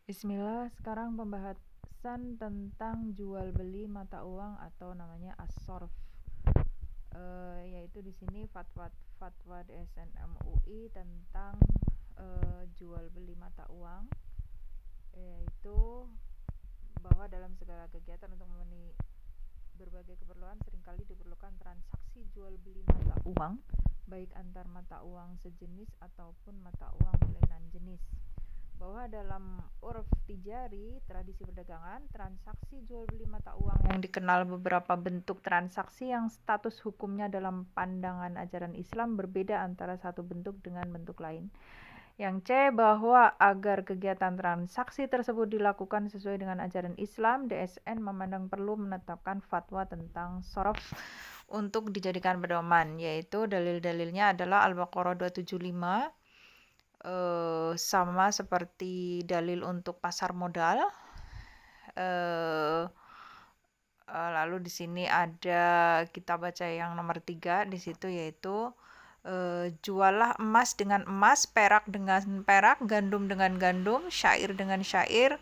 Bismillah, sekarang pembahasan tentang jual beli mata uang atau namanya as-sorf. Yaitu di sini fatwa DSN MUI tentang jual beli mata uang, yaitu bahwa dalam segala kegiatan untuk memenuhi berbagai keperluan seringkali diperlukan transaksi jual beli mata uang, baik antar mata uang sejenis ataupun mata uang berlainan jenis. Bahwa dalam uruf tijari, tradisi perdagangan, transaksi jual beli mata uang yang dikenal beberapa bentuk transaksi yang status hukumnya dalam pandangan ajaran Islam berbeda antara satu bentuk dengan bentuk lain. Yang C, bahwa agar kegiatan transaksi tersebut dilakukan sesuai dengan ajaran Islam, DSN memandang perlu menetapkan fatwa tentang sorof untuk dijadikan pedoman, yaitu dalil-dalilnya adalah Al-Baqarah 275, sama seperti dalil untuk pasar modal. Lalu di sini ada, kita baca yang nomor 3 di situ, yaitu jualah emas dengan emas, perak dengan perak, gandum dengan gandum, syair dengan syair,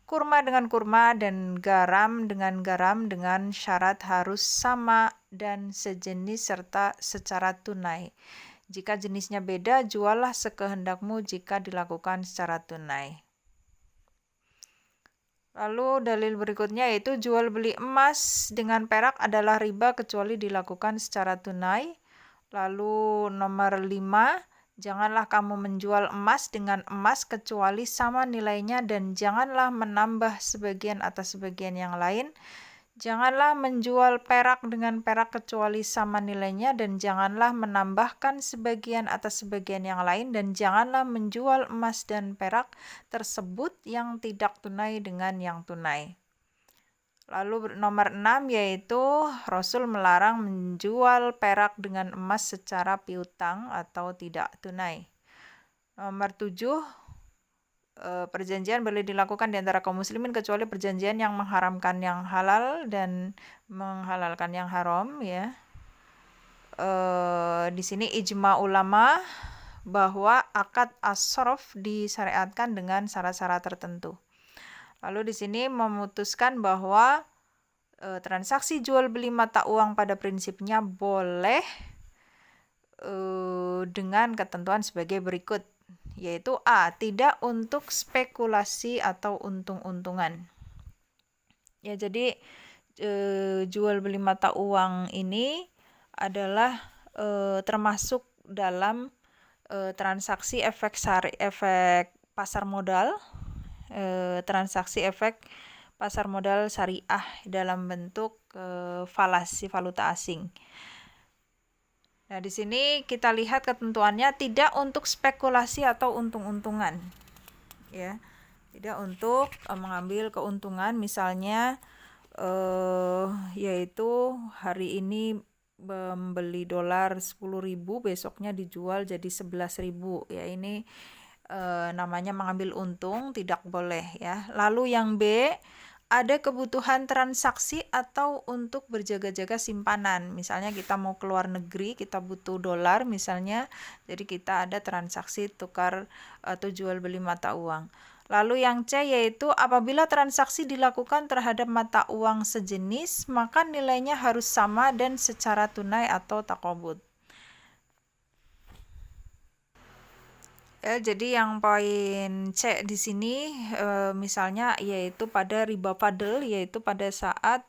kurma dengan kurma, dan garam dengan syarat harus sama dan sejenis serta secara tunai. Jika jenisnya beda, juallah sekehendakmu jika dilakukan secara tunai. Lalu dalil berikutnya yaitu jual beli emas dengan perak adalah riba kecuali dilakukan secara tunai. Lalu nomor 5, janganlah kamu menjual emas dengan emas kecuali sama nilainya, dan janganlah menambah sebagian atas sebagian yang lain. Janganlah menjual perak dengan perak kecuali sama nilainya, dan janganlah menambahkan sebagian atas sebagian yang lain, dan janganlah menjual emas dan perak tersebut yang tidak tunai dengan yang tunai. Lalu nomor 6 yaitu Rasul melarang menjual perak dengan emas secara piutang atau tidak tunai. Nomor 7, perjanjian boleh dilakukan di antara kaum muslimin kecuali perjanjian yang mengharamkan yang halal dan menghalalkan yang haram, ya. Di sini ijma ulama bahwa akad as-sorf disyariatkan dengan syarat-syarat tertentu. Lalu di sini memutuskan bahwa transaksi jual beli mata uang pada prinsipnya boleh dengan ketentuan sebagai berikut, yaitu A, tidak untuk spekulasi atau untung-untungan. Ya, jadi jual beli mata uang ini adalah termasuk dalam transaksi efek pasar modal, transaksi efek pasar modal syariah dalam bentuk falasi valuta asing. Nah, di sini kita lihat ketentuannya tidak untuk spekulasi atau untung-untungan, ya, tidak untuk mengambil keuntungan, misalnya yaitu hari ini membeli dolar 10.000, besoknya dijual jadi 11.000, ya, ini namanya mengambil untung, tidak boleh, ya. Lalu yang B, ada kebutuhan transaksi atau untuk berjaga-jaga simpanan. Misalnya kita mau keluar negeri, kita butuh dolar misalnya, jadi kita ada transaksi tukar atau jual beli mata uang. Lalu yang C yaitu apabila transaksi dilakukan terhadap mata uang sejenis, maka nilainya harus sama dan secara tunai atau taqabud. Jadi yang poin C di sini misalnya yaitu pada riba fadl, yaitu pada saat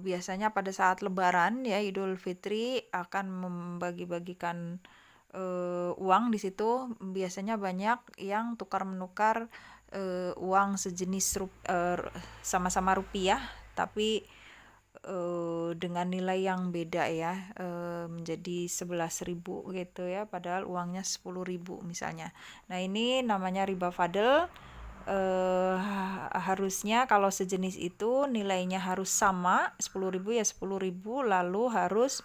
biasanya pada saat Lebaran, ya, Idul Fitri akan membagi-bagikan uang di situ, biasanya banyak yang tukar-menukar uang sejenis sama-sama rupiah tapi dengan nilai yang beda, ya, menjadi 11.000 gitu, ya, padahal uangnya 10.000 misalnya. Nah, ini namanya riba fadl. Harusnya kalau sejenis itu nilainya harus sama, 10.000 ya 10.000, lalu harus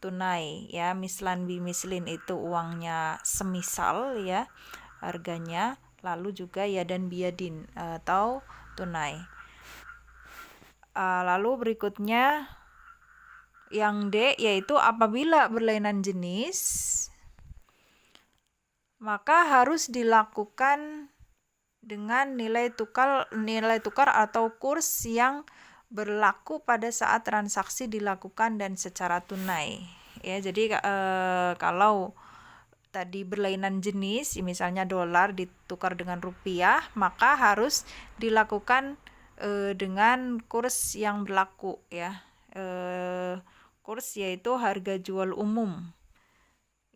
tunai, ya, mislan bimislin itu uangnya semisal, ya, harganya, lalu juga yadan biyadin atau tunai. Lalu berikutnya yang D yaitu apabila berlainan jenis, maka harus dilakukan dengan nilai tukar atau kurs yang berlaku pada saat transaksi dilakukan dan secara tunai. Ya, jadi kalau tadi berlainan jenis, misalnya dolar ditukar dengan rupiah, maka harus dilakukan dengan kurs yang berlaku, ya. Kurs yaitu harga jual umum,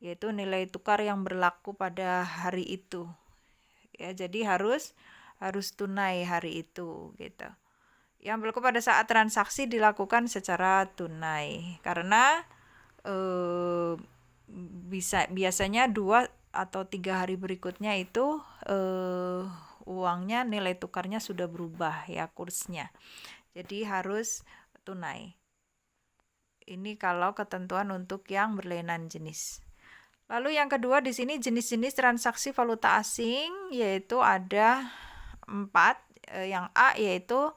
yaitu nilai tukar yang berlaku pada hari itu. Ya, jadi harus tunai hari itu, gitu. Yang berlaku pada saat transaksi dilakukan secara tunai, karena biasanya 2 atau 3 hari berikutnya itu uangnya, nilai tukarnya sudah berubah, ya, kursnya. Jadi harus tunai. Ini kalau ketentuan untuk yang berlainan jenis. Lalu yang kedua di sini jenis-jenis transaksi valuta asing, yaitu ada 4. Yang A yaitu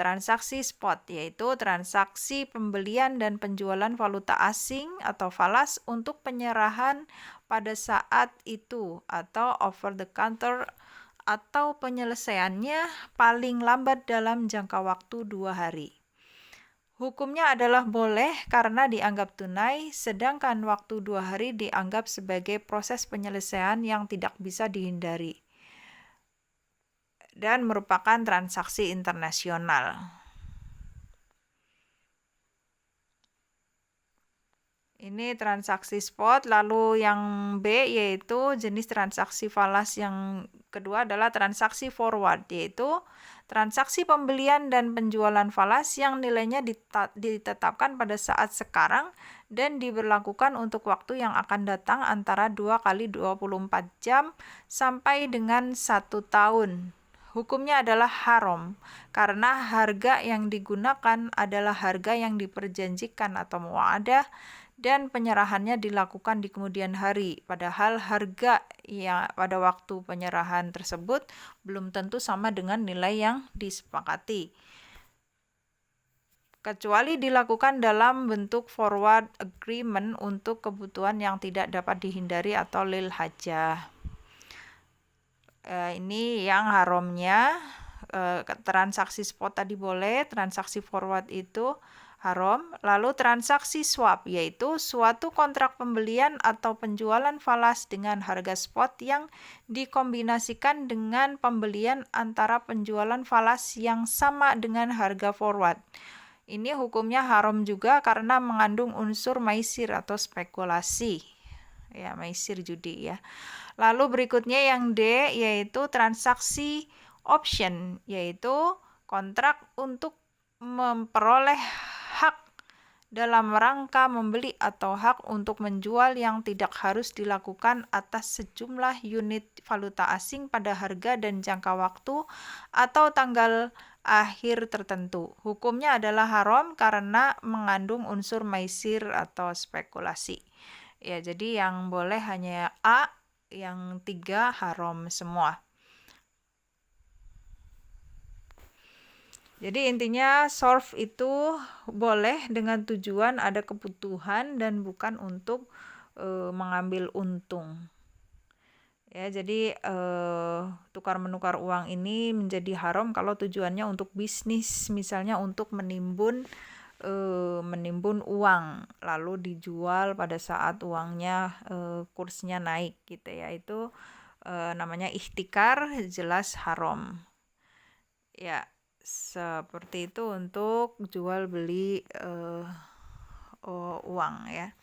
transaksi spot, yaitu transaksi pembelian dan penjualan valuta asing atau falas untuk penyerahan pada saat itu, atau over the counter, atau penyelesaiannya paling lambat dalam jangka waktu 2 hari. Hukumnya adalah boleh karena dianggap tunai, sedangkan waktu 2 hari dianggap sebagai proses penyelesaian yang tidak bisa dihindari dan merupakan transaksi internasional. Ini transaksi spot. Lalu yang B yaitu jenis transaksi falas yang kedua adalah transaksi forward, yaitu transaksi pembelian dan penjualan falas yang nilainya ditetapkan pada saat sekarang dan diberlakukan untuk waktu yang akan datang antara 2 kali 24 jam sampai dengan 1 tahun. Hukumnya adalah haram karena harga yang digunakan adalah harga yang diperjanjikan atau mu'adah dan penyerahannya dilakukan di kemudian hari, padahal harga yang pada waktu penyerahan tersebut belum tentu sama dengan nilai yang disepakati, kecuali dilakukan dalam bentuk forward agreement untuk kebutuhan yang tidak dapat dihindari atau lil hajah. Ini yang haramnya. Transaksi spot tadi boleh, transaksi forward itu haram. Lalu transaksi swap, yaitu suatu kontrak pembelian atau penjualan falas dengan harga spot yang dikombinasikan dengan pembelian antara penjualan falas yang sama dengan harga forward. Ini hukumnya haram juga karena mengandung unsur maisir atau spekulasi. Ya, maisir judi, ya. Lalu berikutnya yang D yaitu transaksi option, yaitu kontrak untuk memperoleh hak dalam rangka membeli atau hak untuk menjual yang tidak harus dilakukan atas sejumlah unit valuta asing pada harga dan jangka waktu atau tanggal akhir tertentu. Hukumnya adalah haram karena mengandung unsur maisir atau spekulasi. Ya, jadi yang boleh hanya A, yang 3 haram semua. Jadi intinya solve itu boleh dengan tujuan ada kebutuhan dan bukan untuk mengambil untung. Ya, jadi tukar-menukar uang ini menjadi haram kalau tujuannya untuk bisnis, misalnya untuk menimbun uang lalu dijual pada saat uangnya kursnya naik, gitu ya. Itu namanya ihtikar, jelas haram. Ya, seperti itu untuk jual beli uang, ya.